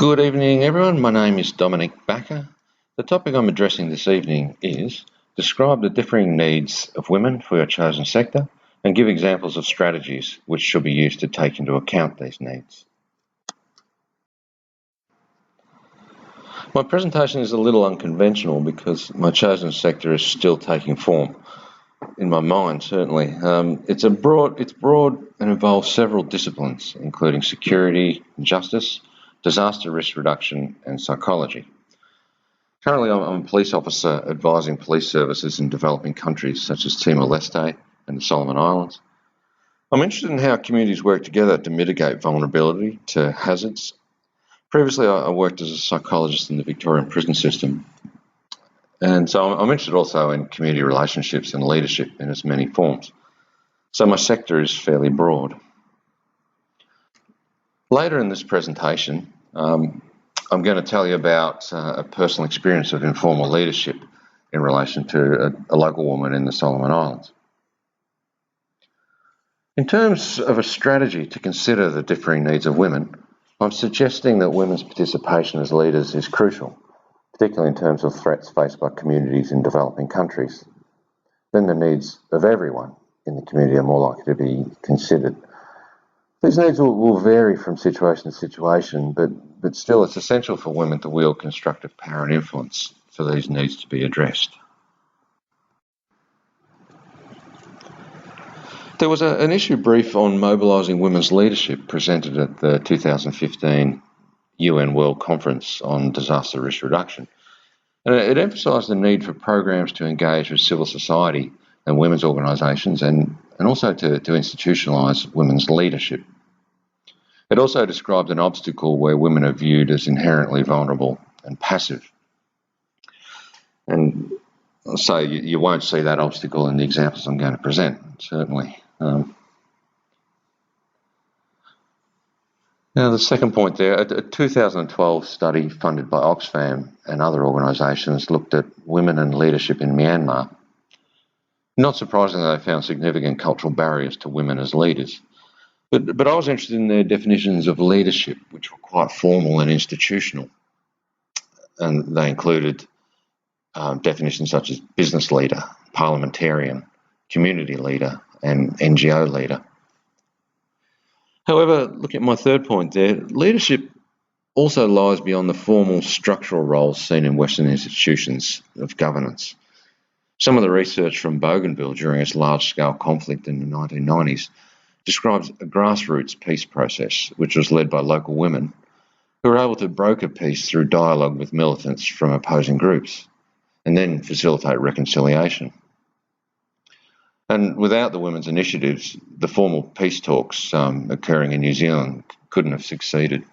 Good evening, everyone. My name is Dominic BAKKER. The topic I'm addressing this evening is describe the differing needs of women for your chosen sector and give examples of strategies which should be used to take into account these needs. My presentation is a little unconventional because my chosen sector is still taking form, in my mind certainly. It's broad and involves several disciplines, including security and justice, disaster risk reduction and psychology. Currently I'm a police officer advising police services in developing countries such as Timor-Leste and the Solomon Islands. I'm interested in how communities work together to mitigate vulnerability to hazards. Previously I worked as a psychologist in the Victorian prison system, and so I'm interested also in community relationships and leadership in its many forms. So my sector is fairly broad. Later in this presentation, I'm going to tell you about a personal experience of informal leadership in relation to a local woman in the Solomon Islands. In terms of a strategy to consider the differing needs of women, I'm suggesting that women's participation as leaders is crucial, particularly in terms of threats faced by communities in developing countries. Then the needs of everyone in the community are more likely to be considered. These needs will vary from situation to situation, but still it's essential for women to wield constructive power and influence for these needs to be addressed. There was an issue brief on mobilising women's leadership presented at the 2015 UN World Conference on Disaster Risk Reduction. And it emphasised the need for programs to engage with civil society and women's organisations and also to institutionalise women's leadership. It also described an obstacle where women are viewed as inherently vulnerable and passive. And so you won't see that obstacle in the examples I'm going to present, certainly. Now, the second point there, a 2012 study funded by Oxfam and other organisations looked at women and leadership in Myanmar. Not surprisingly, they found significant cultural barriers to women as leaders. But I was interested in their definitions of leadership, which were quite formal and institutional. And they included definitions such as business leader, parliamentarian, community leader, and NGO leader. However, look at my third point there, leadership also lies beyond the formal structural roles seen in Western institutions of governance. Some of the research from Bougainville during its large-scale conflict in the 1990s describes a grassroots peace process, which was led by local women who were able to broker peace through dialogue with militants from opposing groups and then facilitate reconciliation. And without the women's initiatives, the formal peace talks occurring in New Zealand couldn't have succeeded.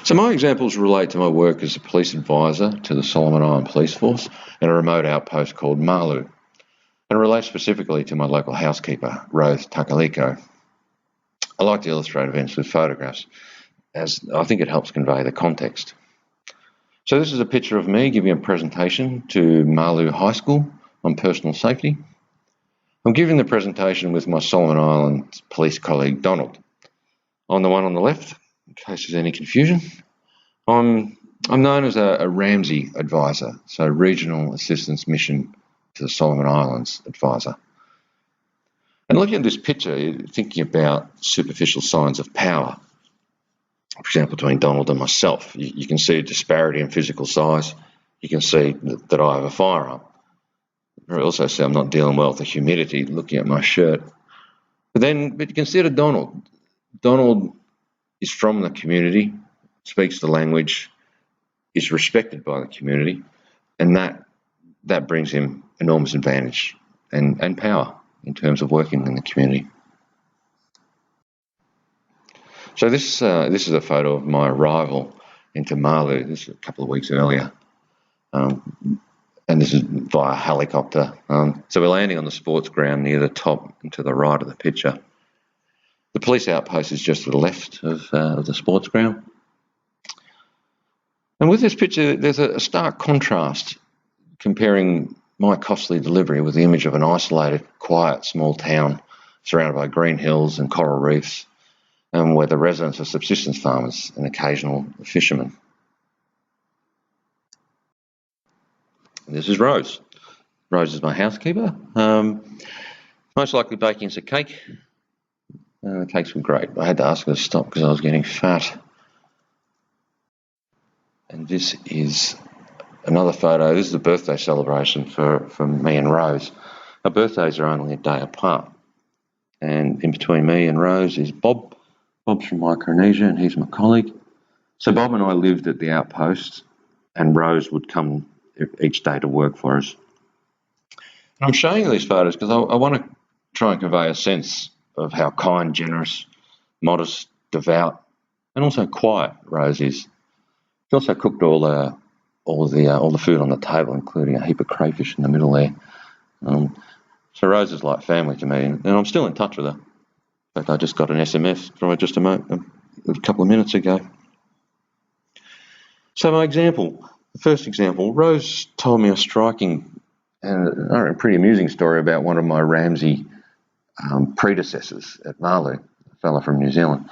So my examples relate to my work as a police advisor to the Solomon Island Police Force and a remote outpost called Malu, and relate specifically to my local housekeeper, Rose Takaliko. I like to illustrate events with photographs, as I think it helps convey the context. So this is a picture of me giving a presentation to Malu High School on personal safety. I'm giving the presentation with my Solomon Island police colleague, Donald. On the one on the left, in case there's any confusion, I'm known as a Ramsey advisor, so Regional Assistance Mission to the Solomon Islands advisor. And looking at this picture, you're thinking about superficial signs of power. For example, between Donald and myself, you can see a disparity in physical size. You can see that I have a firearm. I also see I'm not dealing well with the humidity looking at my shirt. But you consider Donald. Donald is from the community, speaks the language, is respected by the community, and that brings him enormous advantage and power in terms of working in the community. So this is a photo of my arrival into Malu. This is a couple of weeks earlier, and this is via helicopter. So we're landing on the sports ground near the top and to the right of the picture. The police outpost is just to the left of the sports ground. And with this picture, there's a stark contrast comparing my costly delivery with the image of an isolated, quiet, small town surrounded by green hills and coral reefs and where the residents are subsistence farmers and occasional fishermen. This is Rose. Rose is my housekeeper. Most likely baking us a cake. The cakes were great. I had to ask her to stop because I was getting fat. And this is another photo. This is a birthday celebration for me and Rose. Our birthdays are only a day apart. And in between me and Rose is Bob. Bob's from Micronesia and he's my colleague. So Bob and I lived at the outpost and Rose would come each day to work for us. And I'm showing you these photos because I want to try and convey a sense of how kind, generous, modest, devout, and also quiet Rose is. She also cooked all the food on the table, including a heap of crayfish in the middle there. So Rose is like family to me, and I'm still in touch with her. In fact, I just got an SMS from her just a couple of minutes ago. So my example, the first example, Rose told me a striking and a pretty amusing story about one of my Ramsay predecessors at Marlou, a fella from New Zealand.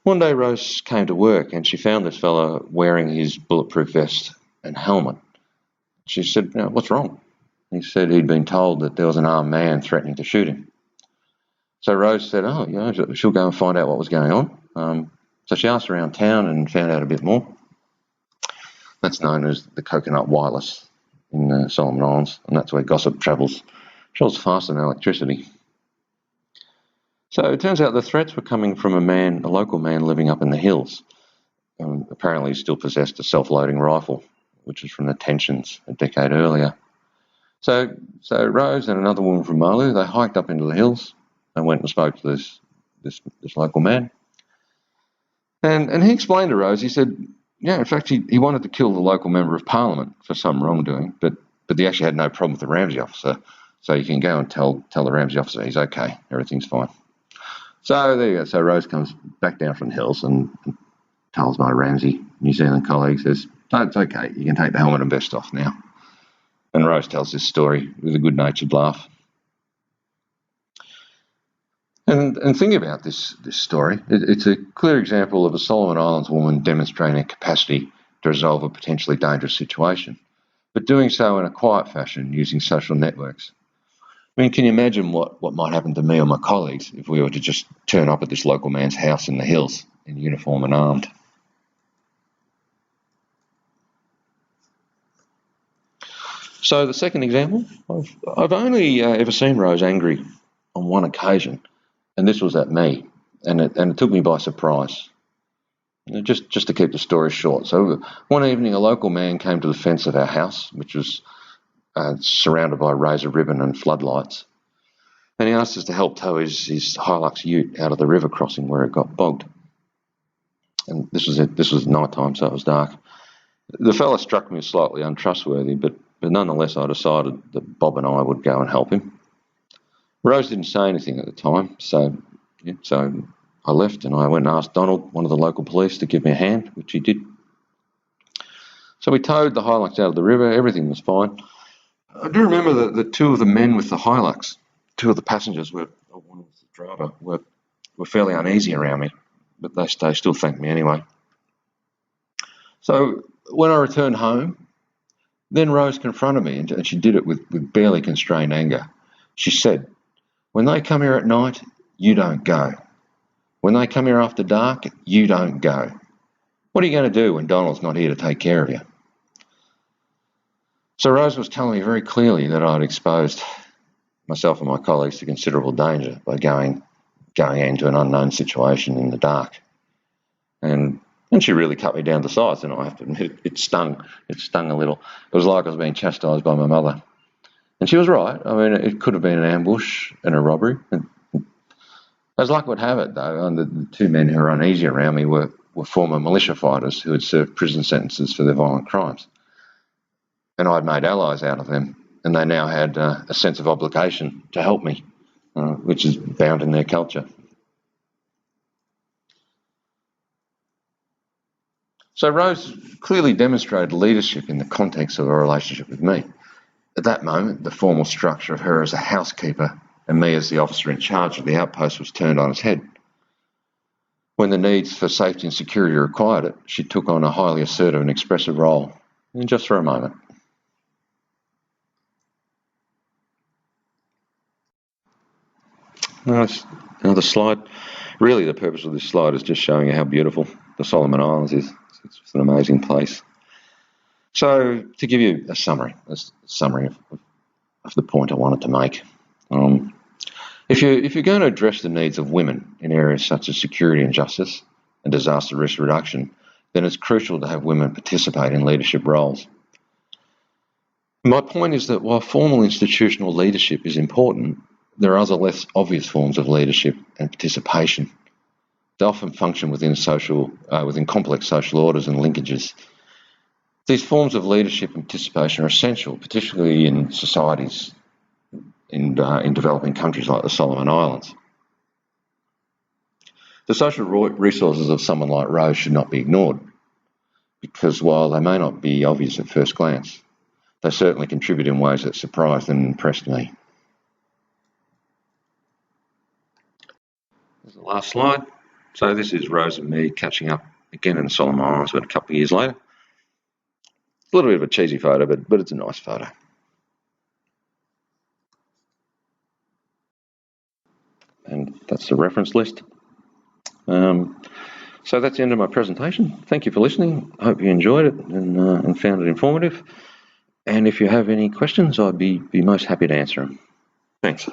One day Rose came to work and she found this fella wearing his bulletproof vest and helmet. She said, "What's wrong?" He said he'd been told that there was an armed man threatening to shoot him. So Rose said, she'll go and find out what was going on. So she asked around town and found out a bit more. That's known as the Coconut Wireless in the Solomon Islands, and that's where gossip travels faster than electricity. So it turns out the threats were coming from a local man living up in the hills. Apparently he still possessed a self-loading rifle, which was from the tensions a decade earlier. So Rose and another woman from Marlou, they hiked up into the hills and went and spoke to this local man. And he explained to Rose, he said, in fact, he wanted to kill the local member of parliament for some wrongdoing, but he actually had no problem with the Ramsay officer. So you can go and tell the Ramsay officer he's okay, everything's fine. So there you go. So Rose comes back down from the hills and tells my Ramsay New Zealand colleague, says, "No, it's okay, you can take the helmet and vest off now." And Rose tells this story with a good-natured laugh. And think about this story. It's a clear example of a Solomon Islands woman demonstrating a capacity to resolve a potentially dangerous situation, but doing so in a quiet fashion using social networks. I mean, can you imagine what might happen to me or my colleagues if we were to just turn up at this local man's house in the hills in uniform and armed? So the second example, I've only ever seen Rose angry on one occasion, and this was at me, and it took me by surprise. Just to keep the story short. So one evening, a local man came to the fence of our house, which was surrounded by razor ribbon and floodlights, and he asked us to help tow his Hilux ute out of the river crossing where it got bogged. And this was night time, so it was dark. The fella struck me as slightly untrustworthy, but nonetheless, I decided that Bob and I would go and help him. Rose didn't say anything at the time, so I left and I went and asked Donald, one of the local police, to give me a hand, which he did. So we towed the Hilux out of the river. Everything was fine. I do remember that the two of the men with the Hilux, two of the passengers, one was the driver, were fairly uneasy around me, but they still thanked me anyway. So when I returned home, then Rose confronted me, and she did it with barely constrained anger. She said, "When they come here at night, you don't go. When they come here after dark, you don't go. What are you going to do when Donald's not here to take care of you?" So Rose was telling me very clearly that I'd exposed myself and my colleagues to considerable danger by going into an unknown situation in the dark. And she really cut me down to size, and I have to admit, it stung. It stung a little. It was like I was being chastised by my mother. And she was right. I mean, it could have been an ambush and a robbery. And as luck would have it, though, the two men who were uneasy around me were former militia fighters who had served prison sentences for their violent crimes. And I'd made allies out of them, and they now had a sense of obligation to help me, which is bound in their culture. So Rose clearly demonstrated leadership in the context of a relationship with me. At that moment, the formal structure of her as a housekeeper and me as the officer in charge of the outpost was turned on its head. When the needs for safety and security required it, she took on a highly assertive and expressive role. And just for a moment. Another slide. Really, the purpose of this slide is just showing you how beautiful the Solomon Islands is. It's just an amazing place. So, to give you a summary of the point I wanted to make. If you're going to address the needs of women in areas such as security and justice and disaster risk reduction, then it's crucial to have women participate in leadership roles. My point is that while formal institutional leadership is important, there are other less obvious forms of leadership and participation. They often function within complex social orders and linkages. These forms of leadership and participation are essential, particularly in societies in developing countries like the Solomon Islands. The social resources of someone like Rose should not be ignored, because while they may not be obvious at first glance, they certainly contribute in ways that surprised and impressed me. There's the last slide. So this is Rose and me catching up again in the Solomon Islands, but a couple of years later. It's a little bit of a cheesy photo, but it's a nice photo. And that's the reference list. So that's the end of my presentation. Thank you for listening. I hope you enjoyed it and found it informative. And if you have any questions, I'd be most happy to answer them. Thanks.